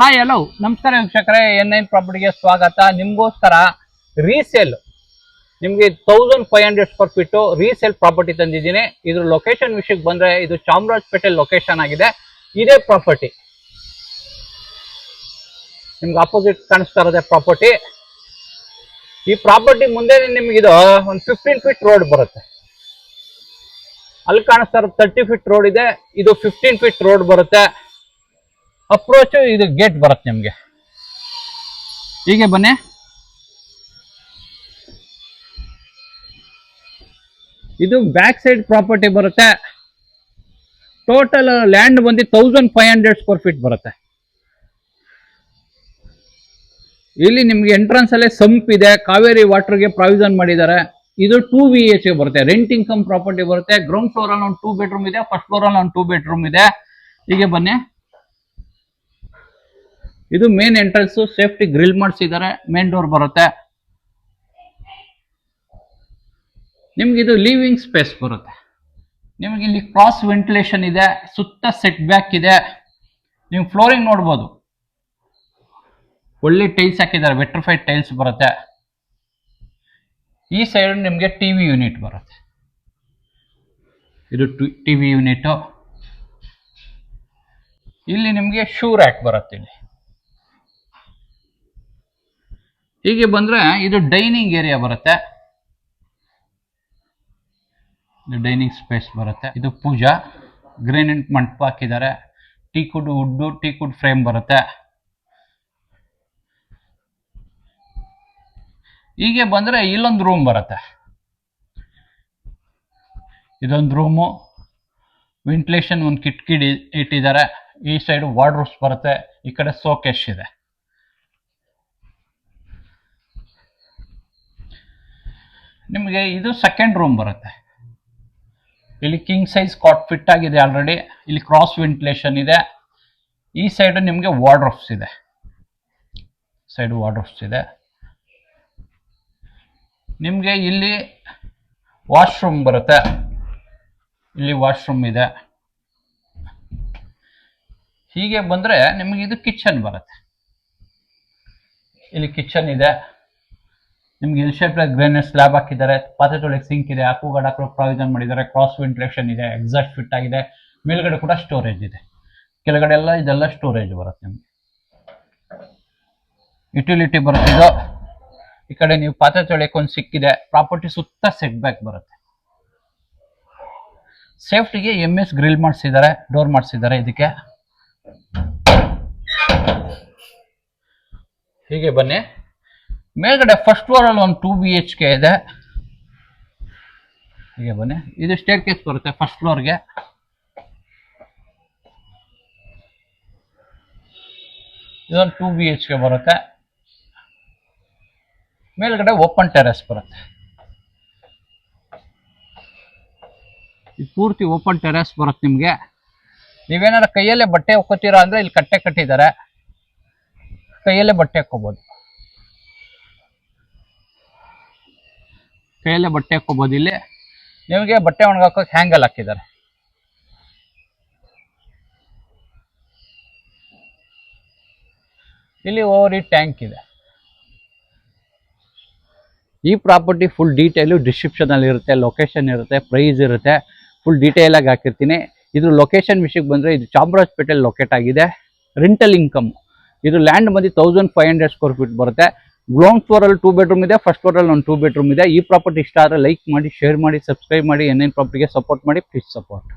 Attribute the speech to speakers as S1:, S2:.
S1: Hi hello ನಮಸ್ಕಾರ ವೀಕ್ಷಕರೇ, N9 ಪ್ರಾಪರ್ಟಿಗೆ ಸ್ವಾಗತ. ನಿಮಗೋಸ್ಕರ ರೀಸೇಲ್ ನಿಮಗೆ 1500 ಸ್ಕ್ವೇರ್ ಫೀಟ್ ರೀಸೇಲ್ ಪ್ರಾಪರ್ಟಿ ತಂದಿದ್ದೀನಿ. ಇದ್ರ ಲೊಕೇಶನ್ ವಿಷಯಕ್ಕೆ ಬಂದ್ರೆ ಇದು ಚಾಮರಾಜಪೇಟೆ ಲೊಕೇಶನ್ ಆಗಿದೆ. ಇದೇ ಪ್ರಾಪರ್ಟಿ ನಿಮ್ಗೆ ಆಪೋಸಿಟ್ ಕಾಣಿಸ್ತಾ ಇರೋದೇ ಪ್ರಾಪರ್ಟಿ. ಈ ಪ್ರಾಪರ್ಟಿ ಮುಂದೆ ನಿಮ್ಗೆ ಇದು ಒಂದು 15 ಫೀಟ್ ರೋಡ್ ಬರುತ್ತೆ. ಅಲ್ಲಿ ಕಾಣಿಸ್ತಾ ಇರೋದು 30 ಫೀಟ್ ರೋಡ್ ಇದೆ, ಇದು 15 ಫೀಟ್ ರೋಡ್ ಬರುತ್ತೆ. ಅಪ್ರೋಚ್ ಇದು ಗೇಟ್ ಬರುತ್ತೆ ನಿಮ್ಗೆ. ಹೀಗೆ ಬನ್ನಿ. ಇದು ಬ್ಯಾಕ್ ಸೈಡ್ ಪ್ರಾಪರ್ಟಿ ಬರುತ್ತೆ. ಟೋಟಲ್ ಲ್ಯಾಂಡ್ ಬಂದು 1500 ಸ್ಕ್ವೇರ್ ಫೀಟ್ ಬರುತ್ತೆ. ಇಲ್ಲಿ ನಿಮ್ಗೆ ಎಂಟ್ರೆನ್ಸ್ ಅಲ್ಲೇ ಸಂಪ್ ಇದೆ, ಕಾವೇರಿ ವಾಟರ್ಗೆ ಪ್ರಾವಿಷನ್ ಮಾಡಿದ್ದಾರೆ. ಇದು 2 BHK ಬರುತ್ತೆ, ರೆಂಟ್ ಇನ್ಕಮ್ ಪ್ರಾಪರ್ಟಿ ಬರುತ್ತೆ. ಗ್ರೌಂಡ್ ಫ್ಲೋರ್ ಅಲ್ಲಿ ಒಂದು 2 ಬೆಡ್ರೂಮ್ ಇದೆ, ಫಸ್ಟ್ ಫ್ಲೋರ್ ಅಲ್ಲಿ ಒಂದು 2 ಬೆಡ್ರೂಮ್ ಇದೆ. ಹೀಗೆ ಬನ್ನಿ. ಇದು ಮೇನ್ ಎಂಟ್ರೆನ್ಸ್, ಸೇಫ್ಟಿ ಗ್ರಿಲ್ ಮಾಡಿಸಿದ್ದಾರೆ, ಮೇನ್ ಡೋರ್ ಬರುತ್ತೆ. ನಿಮ್ಗೆ ಇದು ಲಿವಿಂಗ್ ಸ್ಪೇಸ್ ಬರುತ್ತೆ. ನಿಮ್ಗೆ ಇಲ್ಲಿ ಕ್ರಾಸ್ ವೆಂಟಿಲೇಷನ್ ಇದೆ, ಸುತ್ತ ಸೆಟ್ ಬ್ಯಾಕ್ ಇದೆ. ನೀವು ಫ್ಲೋರಿಂಗ್ ನೋಡ್ಬೋದು, ಒಳ್ಳೆ ಟೈಲ್ಸ್ ಹಾಕಿದ್ದಾರೆ, ವೆಟ್ರಿಫೈಡ್ ಟೈಲ್ಸ್ ಬರುತ್ತೆ. ಈ ಸೈಡ್ ನಿಮಗೆ ಟಿವಿ ಯೂನಿಟ್ ಬರುತ್ತೆ. ಇದು ಟಿವಿ ಯೂನಿಟ್. ಇಲ್ಲಿ ನಿಮಗೆ ಶೂ ರ್ಯಾಕ್ ಬರುತ್ತೆ. ಇಲ್ಲಿ ಹೀಗೆ ಬಂದ್ರೆ ಇದು ಡೈನಿಂಗ್ ಏರಿಯಾ ಬರುತ್ತೆ. ಡೈನಿಂಗ್ ಸ್ಪೇಸ್ ಬರುತ್ತೆ. ಇದು ಪೂಜಾ ಗ್ರೇನೈಟ್ ಮಂಟಪ ಹಾಕಿದ್ದಾರೆ. ಟೀಕುಡ್ ವುಡ್, ಟೀಕುಡ್ ಫ್ರೇಮ್ ಬರುತ್ತೆ. ಹೀಗೆ ಬಂದ್ರೆ ಇಲ್ಲೊಂದು ರೂಮ್ ಬರುತ್ತೆ. ಇದೊಂದು ರೂಮು, ವೆಂಟಿಲೇಷನ್ ಒಂದು ಕಿಟಕಿ ಇಟ್ಟಿದ್ದಾರೆ. ಈ ಸೈಡ್ ವಾರ್ಡ್ರೋಬ್ಸ್ ಬರುತ್ತೆ, ಈ ಕಡೆ ಸೋಕೇಶ್ ಇದೆ. ನಿಮಗೆ ಇದು ಸೆಕೆಂಡ್ ರೂಮ್ ಬರುತ್ತೆ. ಇಲ್ಲಿ ಕಿಂಗ್ ಸೈಜ್ ಕಾಟ್ ಫಿಟ್ ಆಗಿದೆ ಆಲ್ರೆಡಿ. ಇಲ್ಲಿ ಕ್ರಾಸ್ ವೆಂಟಿಲೇಷನ್ ಇದೆ. ಈ ಸೈಡ್ ನಿಮಗೆ ವಾರ್ಡ್ರೋಬ್ಸ್ ಇದೆ, ಸೈಡ್ ವಾರ್ಡ್ರೋಬ್ಸ್ ಇದೆ. ನಿಮಗೆ ಇಲ್ಲಿ ವಾಶ್ರೂಮ್ ಬರುತ್ತೆ. ಇಲ್ಲಿ ವಾಶ್ರೂಮ್ ಇದೆ. ಹೀಗೆ ಬಂದ್ರೆ ನಿಮಗೆ ಇದು ಕಿಚನ್ ಬರುತ್ತೆ. ಇಲ್ಲಿ ಕಿಚನ್ ಇದೆ. ನಿಮ್ಗೆ ಎಲ್ ಶೇಪ್ ಗ್ರೇನೈಟ್ ಸ್ಲ್ಯಾಬ್ ಹಾಕಿದ್ದಾರೆ. ಪಾತ್ರೆ ತೊಳೆಗೆ ಸಿಂಕ್ ಇದೆ, ಅಕ್ವಾಗಾರ್ಡ್ ಹಾಕೋ ಪ್ರಾವಿಷನ್ ಮಾಡಿದ್ದಾರೆ. ಕ್ರಾಸ್ ವೆಂಟಿಲೇಷನ್ ಇದೆ, ಎಕ್ಸಾಸ್ಟ್ ಫಿಟ್ ಆಗಿದೆ. ಮೇಲ್ಗಡೆ ಕೂಡ ಸ್ಟೋರೇಜ್ ಇದೆ, ಕೆಳಗಡೆ ಎಲ್ಲ ಇದೆಲ್ಲ ಸ್ಟೋರೇಜ್ ಬರುತ್ತೆ. ನಿಮ್ಗೆ ಯುಟಿಲಿಟಿ ಬರುತ್ತೆ. ಇದು ಈ ಕಡೆ ನೀವು ಪಾತ್ರೆ ತೊಳೆಯಕ್ಕೆ ಒಂದು ಸಿಕ್ಕಿದೆ. ಪ್ರಾಪರ್ಟಿ ಸುತ್ತ ಸೆಟ್ ಬ್ಯಾಕ್ ಬರುತ್ತೆ. ಸೇಫ್ಟಿಗೆ MS ಗ್ರಿಲ್ ಮಾಡಿಸಿದ್ದಾರೆ, ಡೋರ್ ಮಾಡಿಸಿದ್ದಾರೆ ಇದಕ್ಕೆ. ಹೀಗೆ ಬನ್ನಿ. ಮೇಲ್ಗಡೆ ಫಸ್ಟ್ ಫ್ಲೋರ್ ಅಲ್ಲಿ ಒಂದು 2 BHK ಇದೆ. ಹೀಗೆ ಬನ್ನಿ. ಇದು ಸ್ಟೇರ್ ಕೇಸ್ ಬರುತ್ತೆ ಫಸ್ಟ್ ಫ್ಲೋರ್ಗೆ. ಇದೊಂದು 2 BHK ಬರುತ್ತೆ. ಮೇಲ್ಗಡೆ ಓಪನ್ ಟೆರೆಸ್ ಬರುತ್ತೆ. ಇದು ಪೂರ್ತಿ ಓಪನ್ ಟೆರೆಸ್ ಬರುತ್ತೆ ನಿಮ್ಗೆ. ನೀವೇನಾದ್ರು ಕೈಯಲ್ಲೇ ಬಟ್ಟೆ ಹಾಕೋತೀರಾ ಅಂದ್ರೆ ಇಲ್ಲಿ ಕಟ್ಟೆ ಕಟ್ಟಿದ್ದಾರೆ, ಕೈಯಲ್ಲೇ ಬಟ್ಟೆ ಹಾಕೋಬಹುದು. ಕೈಯಲ್ಲೇ ಬಟ್ಟೆ ಹಾಕೋಬಹುದು. ಇಲ್ಲಿ ನಿಮಗೆ ಬಟ್ಟೆ ಒಣಗಾಕೋಕೆ ಹ್ಯಾಂಗಲ್ ಹಾಕಿದ್ದಾರೆ. ಇಲ್ಲಿ ಓವರ್ ಟ್ಯಾಂಕ್ ಇದೆ. ಈ ಪ್ರಾಪರ್ಟಿ ಫುಲ್ ಡೀಟೇಲು ಡಿಸ್ಕ್ರಿಪ್ಷನ್ ಅಲ್ಲಿ ಇರುತ್ತೆ, ಲೊಕೇಶನ್ ಇರುತ್ತೆ, ಪ್ರೈಸ್ ಇರುತ್ತೆ, ಫುಲ್ ಡೀಟೇಲ್ ಆಗಿ ಹಾಕಿರ್ತೀನಿ. ಇದು ಲೊಕೇಶನ್ ವಿಷಯಕ್ಕೆ ಬಂದ್ರೆ ಇದು ಚಾಮರಾಜಪೇಟೆ ಲೊಕೇಟ್ ಆಗಿದೆ. ರೆಂಟಲ್ ಇನ್ಕಮ್ ಇದು ಲ್ಯಾಂಡ್ ಬಂದು 1500 ಸ್ಕ್ವೇರ್ ಫೀಟ್ ಬರುತ್ತೆ. ಗ್ರೌಂಡ್ ಫ್ಲೋರ್ ಅಲ್ಲಿ 2 ಬೆಡ್ರೂಮ್ ಇದೆ, ಫಸ್ಟ್ ಫ್ಲೋರ್ ಅಲ್ಲಿ ಒಂದು 2 ಬೆಡ್ರೂಮ್ ಇದೆ. ಈ ಪ್ರಾಪರ್ಟಿ ಇಷ್ಟ ಆದರೆ ಲೈಕ್ ಮಾಡಿ, ಶೇರ್ ಮಾಡಿ, ಸಬ್ಸ್ಕ್ರೈಬ್ ಮಾಡಿ. N9 ಪ್ರಾಪರ್ಟಿಗೆ ಸಪೋರ್ಟ್ ಮಾಡಿ, ಪ್ಲೀಸ್ ಸಪೋರ್ಟ್.